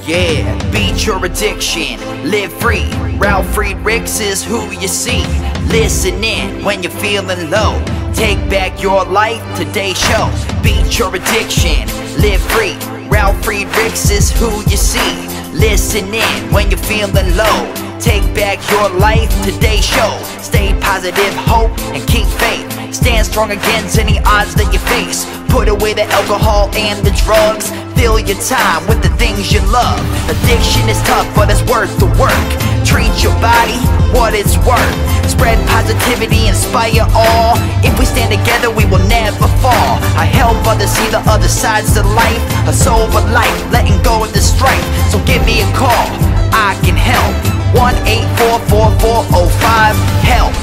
Yeah, beat your addiction, live free. Ralf Friedrichs is who you see. Listen in when you're feeling low. Take back your life, today's show. Beat your addiction, live free. Ralf Friedrichs is who you see. Listen in when you're feeling low. Take back your life, today's show. Stay positive, hope, and keep faith. Stand strong against any odds that you face. Put away the alcohol and the drugs. Fill your time with the things you love. Addiction is tough, but it's worth the work. Treat your body what it's worth. Spread positivity, inspire all. If we stand together, we will never fall. I help others see the other sides to life. A sober life, letting go of the strife. So give me a call, I can help. 1-844-4405-HELP.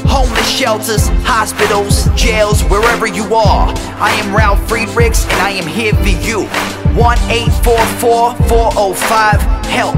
Homeless shelters, hospitals, jails, wherever you are. I am Ralf Friedrichs and I am here for you. 1-844-405-HELP.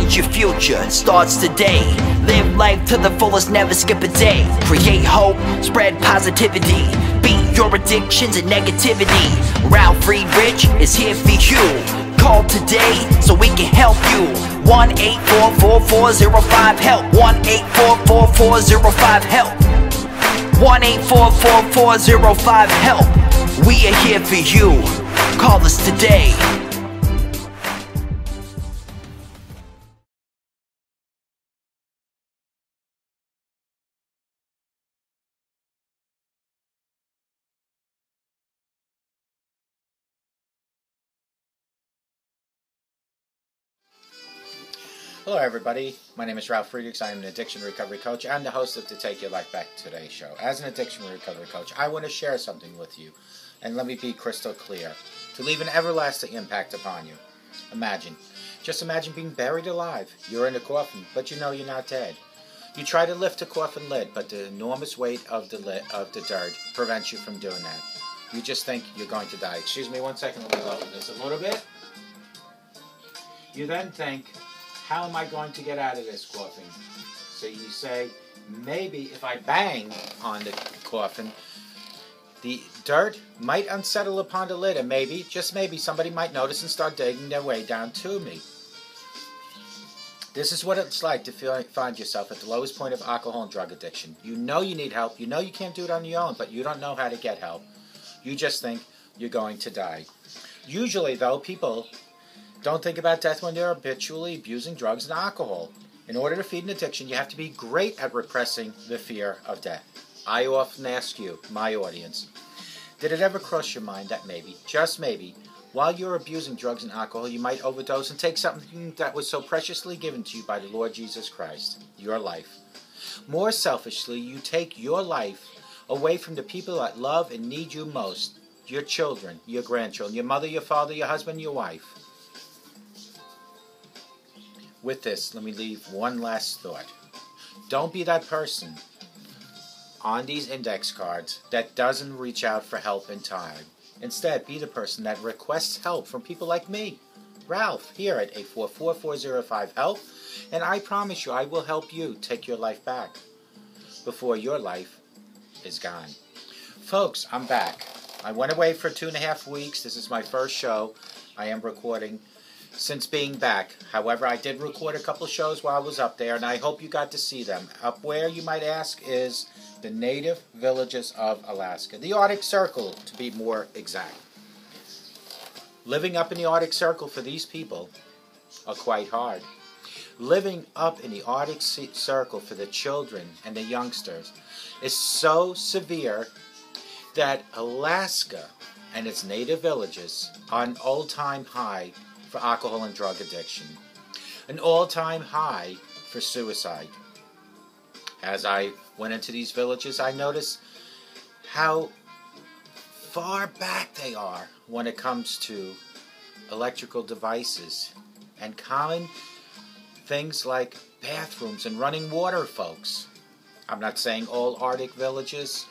Change your future, it starts today. Live life to the fullest, never skip a day. Create hope, spread positivity. Beat your addictions and negativity. Ralf Friedrichs is here for you. Call today so we can help you. 1-844-405-HELP. 1-844-405-HELP. 1-844-405-HELP. We are here for you. Call us today. Hello everybody, my name is Ralf Friedrichs. I am an addiction recovery coach and the host of the Take Your Life Back Today show. As an addiction recovery coach, I want to share something with you, and let me be crystal clear, to leave an everlasting impact upon you. Just imagine being buried alive. You're in a coffin, but you know you're not dead. You try to lift the coffin lid, but the enormous weight of the dirt prevents you from doing that. You just think you're going to die. Excuse me one second, let me lower this a little bit. You then think, how am I going to get out of this coffin? So you say, maybe if I bang on the coffin, the dirt might unsettle upon the lid, and maybe, just maybe, somebody might notice and start digging their way down to me. This is what it's like to find yourself at the lowest point of alcohol and drug addiction. You know you need help, you know you can't do it on your own, but you don't know how to get help. You just think you're going to die. Usually, though, people don't think about death when they're habitually abusing drugs and alcohol. In order to feed an addiction, you have to be great at repressing the fear of death. I often ask you, my audience, did it ever cross your mind that maybe, just maybe, while you're abusing drugs and alcohol, you might overdose and take something that was so preciously given to you by the Lord Jesus Christ, your life? More selfishly, you take your life away from the people that love and need you most, your children, your grandchildren, your mother, your father, your husband, your wife. With this, let me leave one last thought. Don't be that person on these index cards that doesn't reach out for help in time. Instead, be the person that requests help from people like me, Ralph, here at 844-405-HELP, and I promise you I will help you take your life back before your life is gone. Folks, I'm back. I went away for 2.5 weeks. This is my first show I am recording since being back. However, I did record a couple shows while I was up there, and I hope you got to see them. Up where, you might ask, is the native villages of Alaska. The Arctic Circle, to be more exact. Living up in the Arctic Circle for these people are quite hard. Living up in the Arctic Circle for the children and the youngsters is so severe that Alaska and its native villages are an all-time high for alcohol and drug addiction, an all-time high for suicide. As I went into these villages, I noticed how far back they are when it comes to electrical devices and common things like bathrooms and running water, folks. I'm not saying all Arctic villages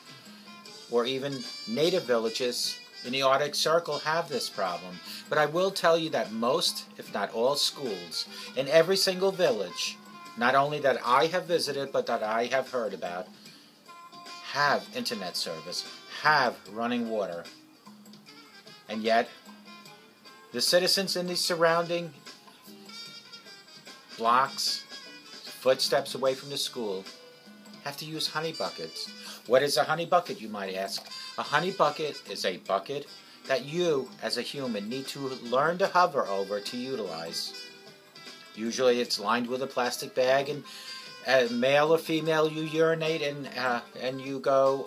or even native villages in the Arctic Circle have this problem, but I will tell you that most, if not all, schools in every single village, not only that I have visited but that I have heard about, have internet service, have running water. And yet, the citizens in the surrounding blocks, footsteps away from the school, have to use honey buckets. What is a honey bucket, you might ask? A honey bucket is a bucket that you, as a human, need to learn to hover over to utilize. Usually it's lined with a plastic bag, and male or female, you urinate and you go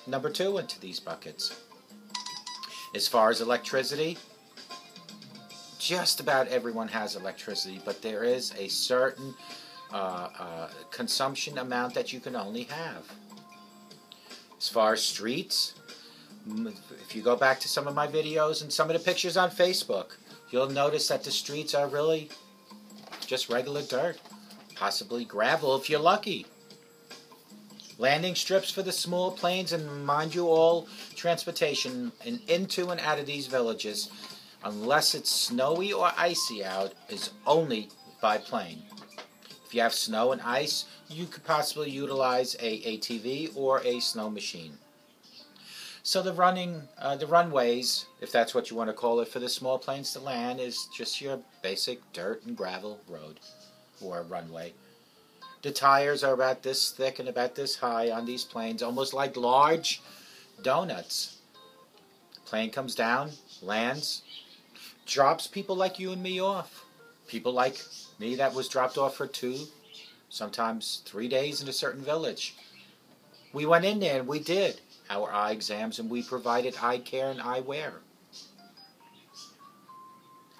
number 2 into these buckets. As far as electricity, just about everyone has electricity, but there is a certain consumption amount that you can only have. As far as streets, if you go back to some of my videos and some of the pictures on Facebook, you'll notice that the streets are really just regular dirt, possibly gravel if you're lucky. Landing strips for the small planes, and mind you, all transportation into and out of these villages unless it's snowy or icy out, is only by plane. If you have snow and ice, you could possibly utilize a ATV or a snow machine. So the runways, if that's what you want to call it, for the small planes to land is just your basic dirt and gravel road or runway. The tires are about this thick and about this high on these planes, almost like large donuts. The plane comes down, lands, drops people like you and me off. People like me that was dropped off for 2, sometimes 3 days in a certain village. We went in there and we did our eye exams and we provided eye care and eyewear.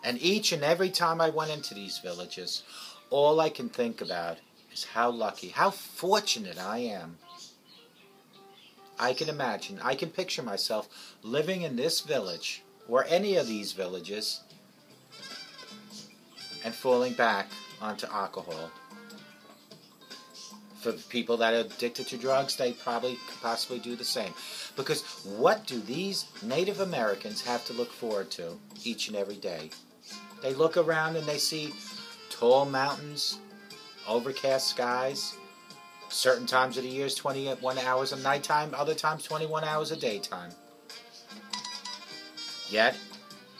And each and every time I went into these villages, all I can think about is how lucky, how fortunate I am. I can imagine, I can picture myself living in this village or any of these villages and falling back onto alcohol. For people that are addicted to drugs, they probably could possibly do the same. Because what do these Native Americans have to look forward to each and every day? They look around and they see tall mountains, overcast skies, certain times of the year 21 hours of nighttime, other times 21 hours of daytime. Yet,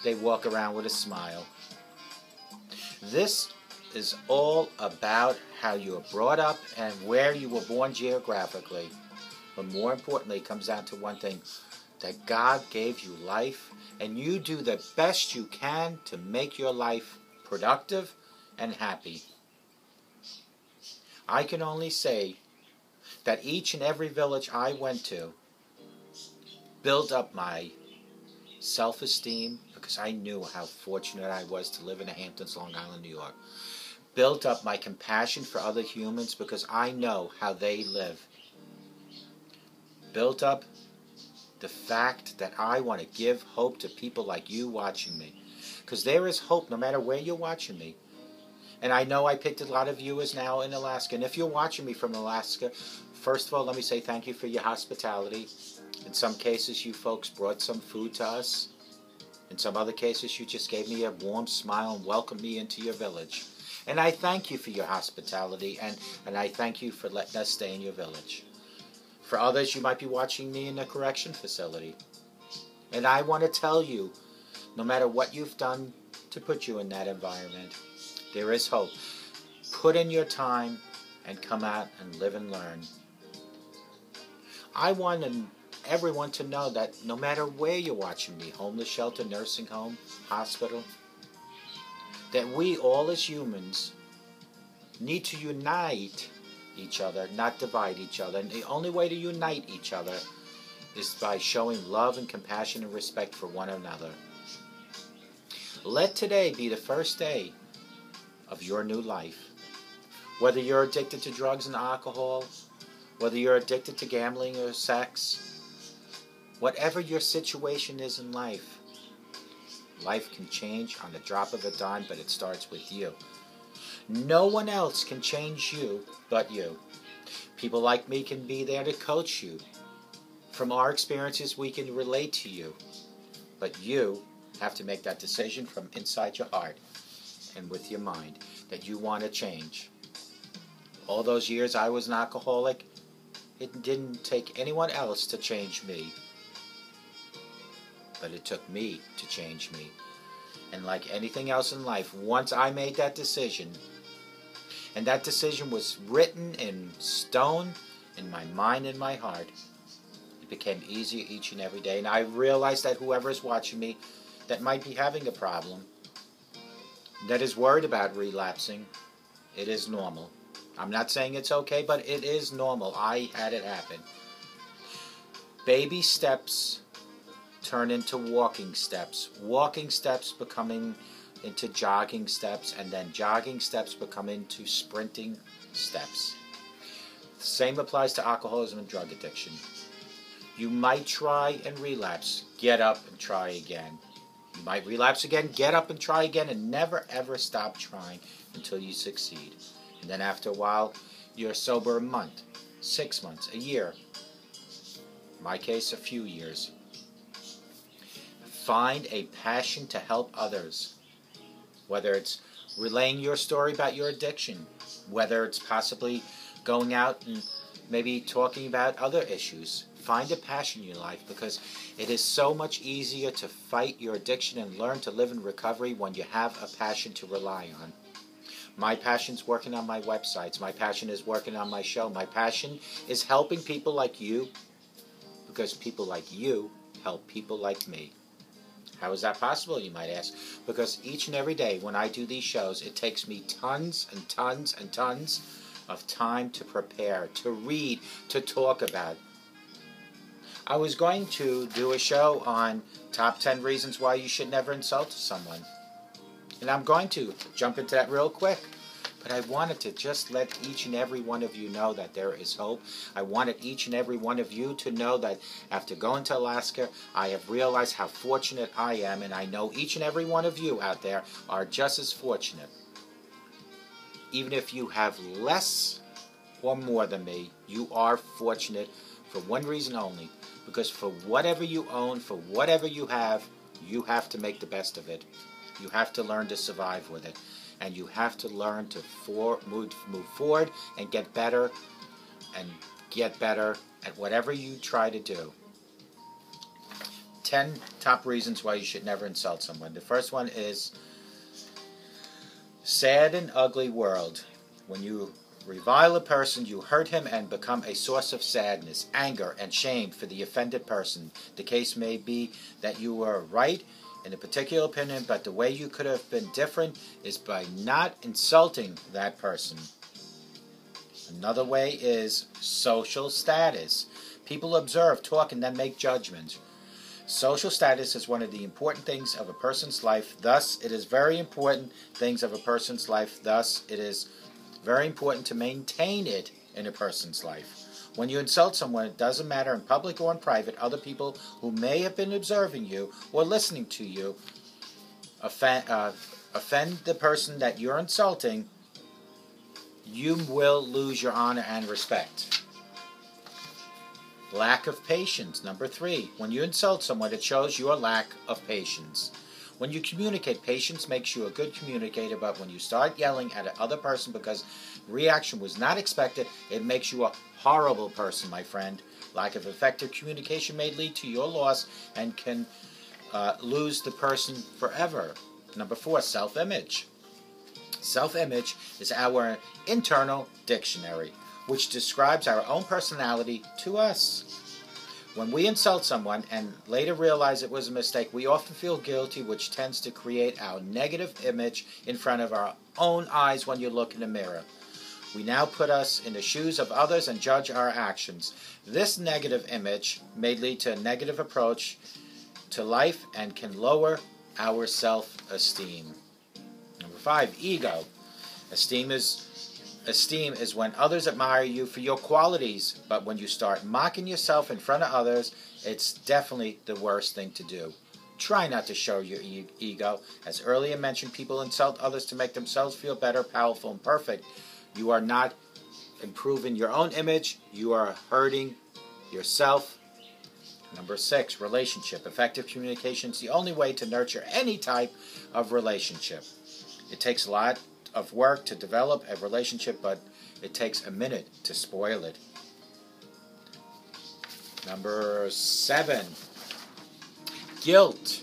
they walk around with a smile. This is all about how you were brought up and where you were born geographically. But more importantly, it comes down to one thing, that God gave you life, and you do the best you can to make your life productive and happy. I can only say that each and every village I went to built up my self-esteem, because I knew how fortunate I was to live in the Hamptons, Long Island, New York. Built up my compassion for other humans because I know how they live. Built up the fact that I want to give hope to people like you watching me. Because there is hope no matter where you're watching me. And I know I picked a lot of viewers now in Alaska. And if you're watching me from Alaska, first of all, let me say thank you for your hospitality. In some cases, you folks brought some food to us. In some other cases, you just gave me a warm smile and welcomed me into your village. And I thank you for your hospitality, and I thank you for letting us stay in your village. For others, you might be watching me in a correction facility. And I want to tell you, no matter what you've done to put you in that environment, there is hope. Put in your time and come out and live and learn. I want everyone to know that no matter where you're watching me, homeless shelter, nursing home, hospital, that we all as humans need to unite each other, not divide each other. And the only way to unite each other is by showing love and compassion and respect for one another. Let today be the first day of your new life. Whether you're addicted to drugs and alcohol, whether you're addicted to gambling or sex, whatever your situation is in life, life can change on the drop of a dime, but it starts with you. No one else can change you but you. People like me can be there to coach you. From our experiences, we can relate to you. But you have to make that decision from inside your heart and with your mind that you want to change. All those years I was an alcoholic, it didn't take anyone else to change me. But it took me to change me. And like anything else in life, once I made that decision, and that decision was written in stone in my mind and my heart, it became easier each and every day. And I realized that whoever is watching me that might be having a problem, that is worried about relapsing, it is normal. I'm not saying it's okay, but it is normal. I had it happen. Baby steps turn into walking steps becoming into jogging steps, and then jogging steps become into sprinting steps. The same applies to alcoholism and drug addiction. You might try and relapse, get up and try again. You might relapse again, get up and try again, and never ever stop trying until you succeed. And then after a while, you're sober a month, 6 months, a year. In my case, a few years. Find a passion to help others, whether it's relaying your story about your addiction, whether it's possibly going out and maybe talking about other issues. Find a passion in your life, because it is so much easier to fight your addiction and learn to live in recovery when you have a passion to rely on. My passion's working on my websites. My passion is working on my show. My passion is helping people like you, because people like you help people like me. How is that possible, you might ask? Because each and every day when I do these shows, it takes me tons and tons and tons of time to prepare, to read, to talk about. I was going to do a show on top 10 reasons why you should never insult someone. And I'm going to jump into that real quick. But I wanted to just let each and every one of you know that there is hope. I wanted each and every one of you to know that after going to Alaska, I have realized how fortunate I am, and I know each and every one of you out there are just as fortunate. Even if you have less or more than me, you are fortunate for one reason only. Because for whatever you own, for whatever you have to make the best of it. You have to learn to survive with it. And you have to learn to move forward and get better at whatever you try to do. 10 top reasons why you should never insult someone. The first one is sad and ugly world. When you revile a person, you hurt him and become a source of sadness, anger, and shame for the offended person. The case may be that you were right in a particular opinion, but the way you could have been different is by not insulting that person. Another way is social status. People observe, talk, and then make judgments. Social status is one of the important things of a person's life. Thus, it is very important things of a person's life. Thus, it is very important to maintain it in a person's life. When you insult someone, it doesn't matter in public or in private, other people who may have been observing you or listening to you offend the person that you're insulting, you will lose your honor and respect. Lack of patience. Number 3. When you insult someone, it shows your lack of patience. When you communicate, patience makes you a good communicator, but when you start yelling at another person because reaction was not expected, it makes you a horrible person, my friend. Lack of effective communication may lead to your loss and can lose the person forever. Number 4, self-image. Self-image is our internal dictionary, which describes our own personality to us. When we insult someone and later realize it was a mistake, we often feel guilty, which tends to create our negative image in front of our own eyes when you look in the mirror. We now put us in the shoes of others and judge our actions. This negative image may lead to a negative approach to life and can lower our self-esteem. Number 5, ego. Esteem is when others admire you for your qualities, but when you start mocking yourself in front of others, it's definitely the worst thing to do. Try not to show your ego. As earlier mentioned, people insult others to make themselves feel better, powerful, and perfect. You are not improving your own image. You are hurting yourself. Number 6, relationship. Effective communication is the only way to nurture any type of relationship. It takes a lot of work to develop a relationship, but it takes a minute to spoil it. Number 7, guilt.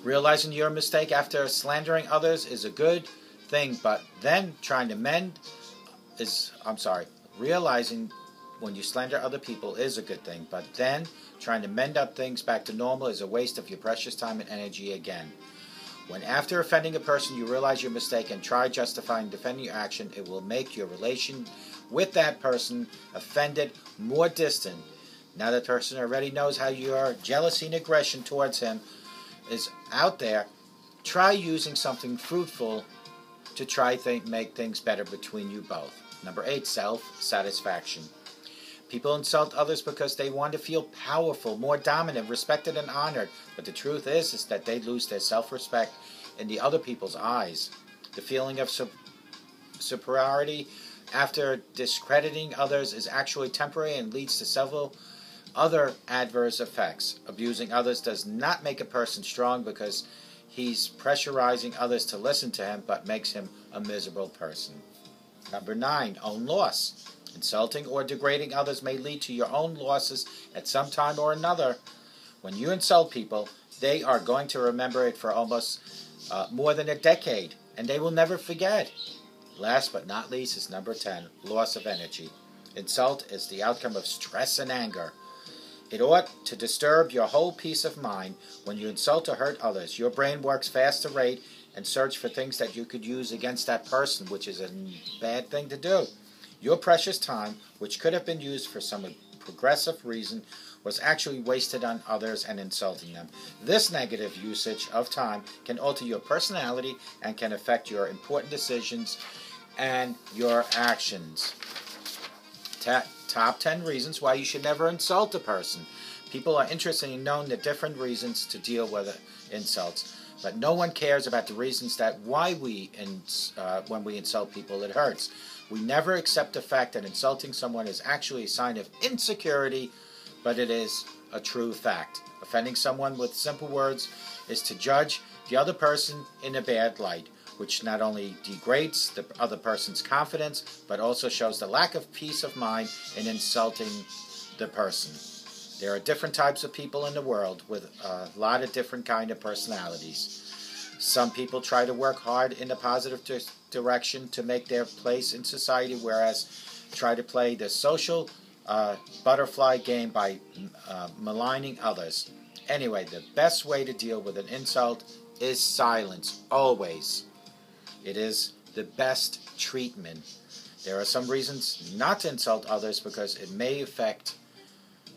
Realizing your mistake after slandering others is a good thing, but then trying to mend realizing when you slander other people is a good thing, but then trying to mend up things back to normal is a waste of your precious time and energy again. When after offending a person you realize your mistake and try justifying and defending your action, it will make your relation with that person offended more distant. Now that person already knows how your jealousy and aggression towards him is out there, try using something fruitful to try make things better between you both. Number 8, self-satisfaction. People insult others because they want to feel powerful, more dominant, respected, and honored. But the truth is that they lose their self-respect in the other people's eyes. The feeling of superiority after discrediting others is actually temporary and leads to several Other adverse effects. Abusing others does not make a person strong because he's pressurizing others to listen to him, but makes him a miserable person. Number 9, own loss. Insulting or degrading others may lead to your own losses at some time or another. When you insult people, they are going to remember it for almost more than a decade, and they will never forget. Last but not least is number 10, loss of energy. Insult is the outcome of stress and anger. It ought to disturb your whole peace of mind. When you insult or hurt others, your brain works faster rate and search for things that you could use against that person, which is a bad thing to do. Your precious time, which could have been used for some progressive reason, was actually wasted on others and insulting them. This negative usage of time can alter your personality and can affect your important decisions and your actions. Top 10 reasons why you should never insult a person. People are interested in knowing the different reasons to deal with insults, but no one cares about the reasons that why when we insult people it hurts. We never accept the fact that insulting someone is actually a sign of insecurity, but it is a true fact. Offending someone with simple words is to judge the other person in a bad light, which not only degrades the other person's confidence, but also shows the lack of peace of mind in insulting the person. There are different types of people in the world with a lot of different kind of personalities. Some people try to work hard in a positive direction to make their place in society, whereas try to play the social butterfly game by maligning others. Anyway, the best way to deal with an insult is silence, always. It is the best treatment. There are some reasons not to insult others because it may affect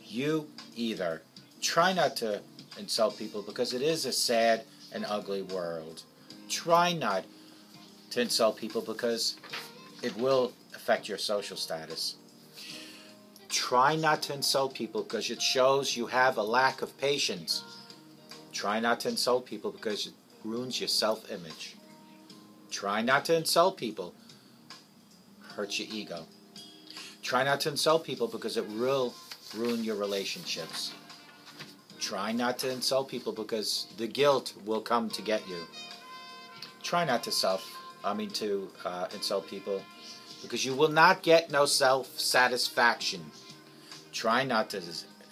you either. Try not to insult people because it is a sad and ugly world. Try not to insult people because it will affect your social status. Try not to insult people because it shows you have a lack of patience. Try not to insult people because it ruins your self-image. Try not to insult people. Hurts your ego. Try not to insult people because it will ruin your relationships. Try not to insult people because the guilt will come to get you. Try not to insult people because you will not get no self-satisfaction. Try not to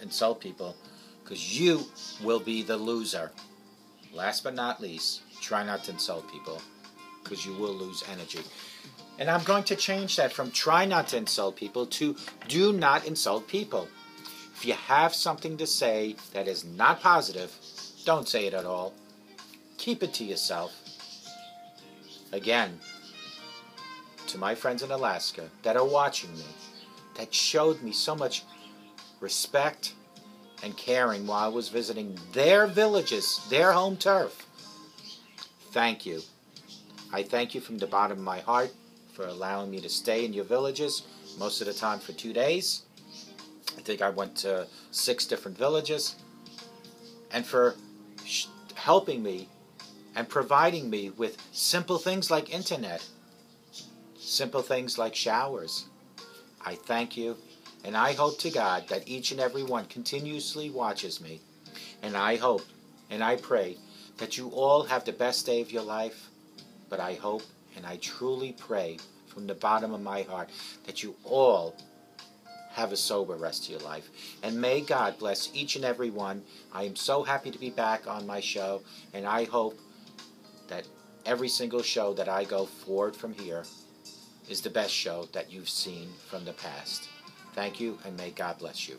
insult people because you will be the loser. Last but not least, try not to insult people because you will lose energy. And I'm going to change that from try not to insult people to do not insult people. If you have something to say that is not positive, don't say it at all. Keep it to yourself. Again, to my friends in Alaska that are watching me, that showed me so much respect and caring while I was visiting their villages, their home turf. Thank you. I thank you from the bottom of my heart for allowing me to stay in your villages, most of the time for 2 days. I think I went to 6 different villages, and for helping me and providing me with simple things like internet, simple things like showers. I thank you, and I hope to God that each and every one continuously watches me, and I hope and I pray that you all have the best day of your life, but I hope and I truly pray from the bottom of my heart that you all have a sober rest of your life. And may God bless each and every one. I am so happy to be back on my show, and I hope that every single show that I go forward from here is the best show that you've seen from the past. Thank you, and may God bless you.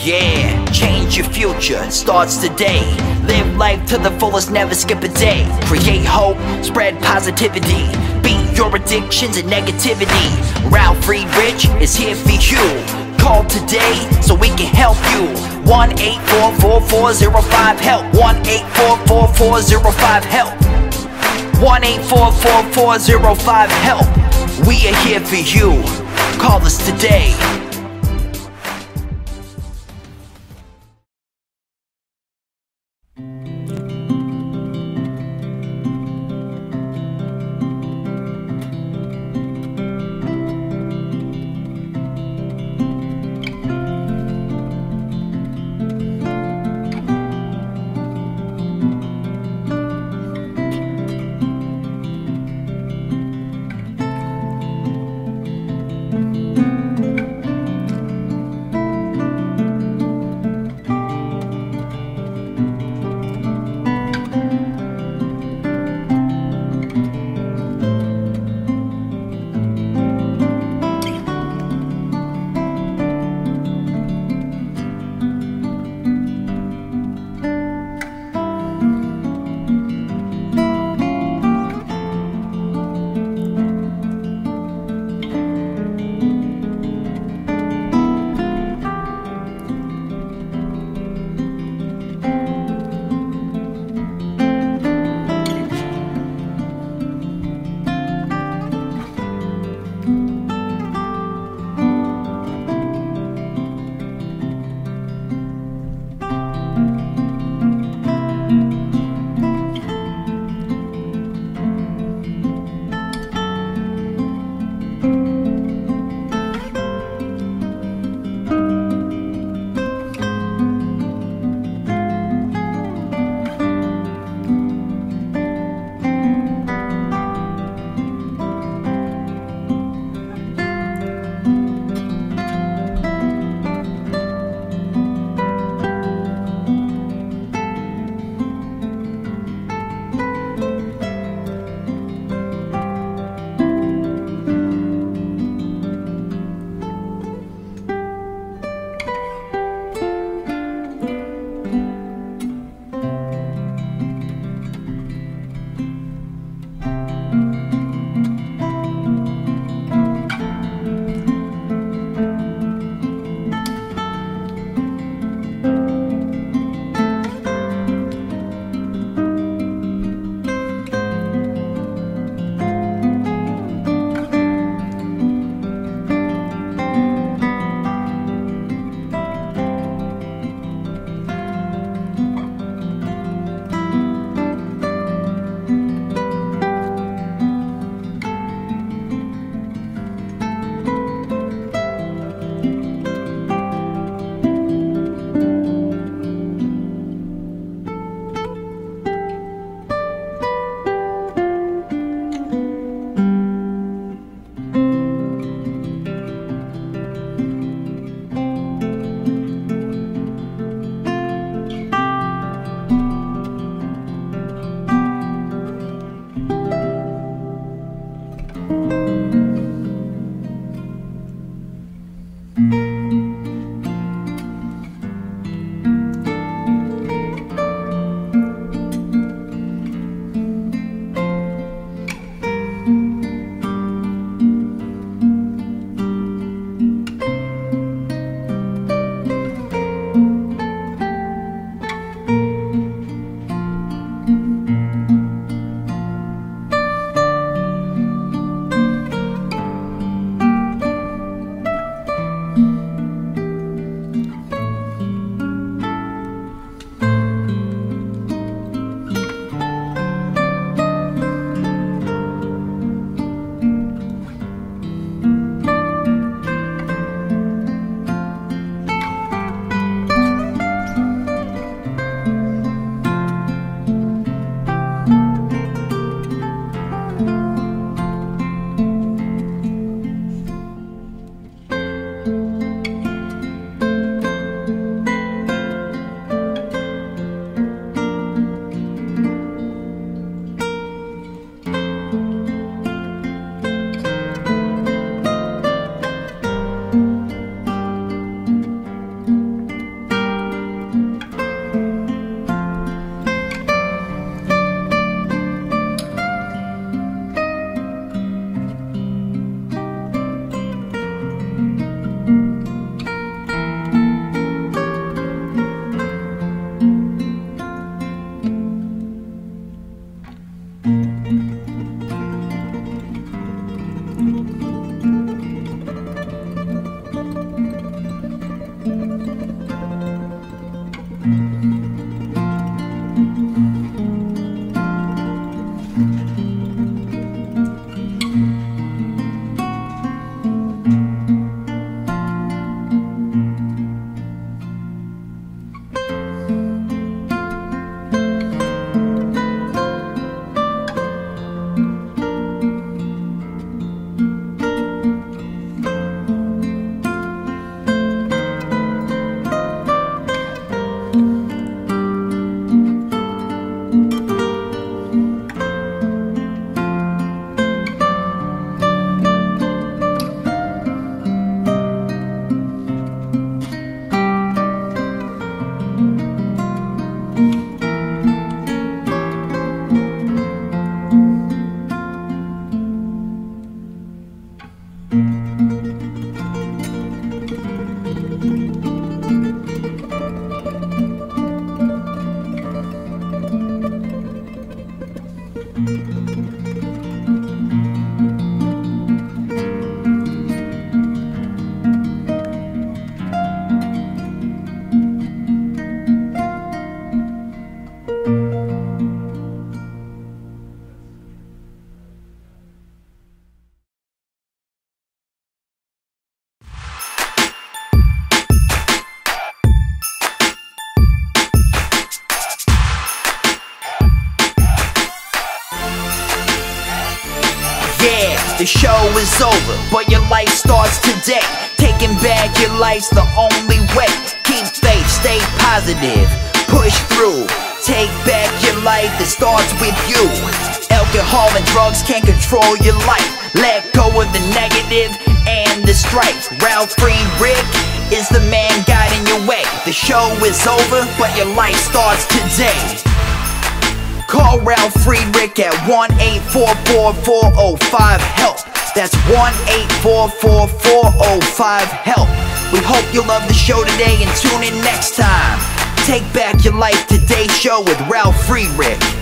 Yeah, change your future, it starts today. Live life to the fullest, never skip a day. Create hope, spread positivity. Beat your addictions and negativity. Ralf Friedrichs is here for you. Call today so we can help you. 1-844-405-HELP. 1-844-405-HELP. 1-844-405-HELP. We are here for you. Call us today. The show is over, but your life starts today. Taking back your life's the only way. Keep faith, stay positive, push through. Take back your life, it starts with you. Alcohol and drugs can't control your life. Let go of the negative and the strife. Ralf Friedrichs is the man guiding your way. The show is over, but your life starts today. Call Ralf Friedrichs at 1-844-405-HELP. That's 1-844-405-HELP. We hope you love the show today and tune in next time. Take back your life, today's show with Ralf Friedrichs.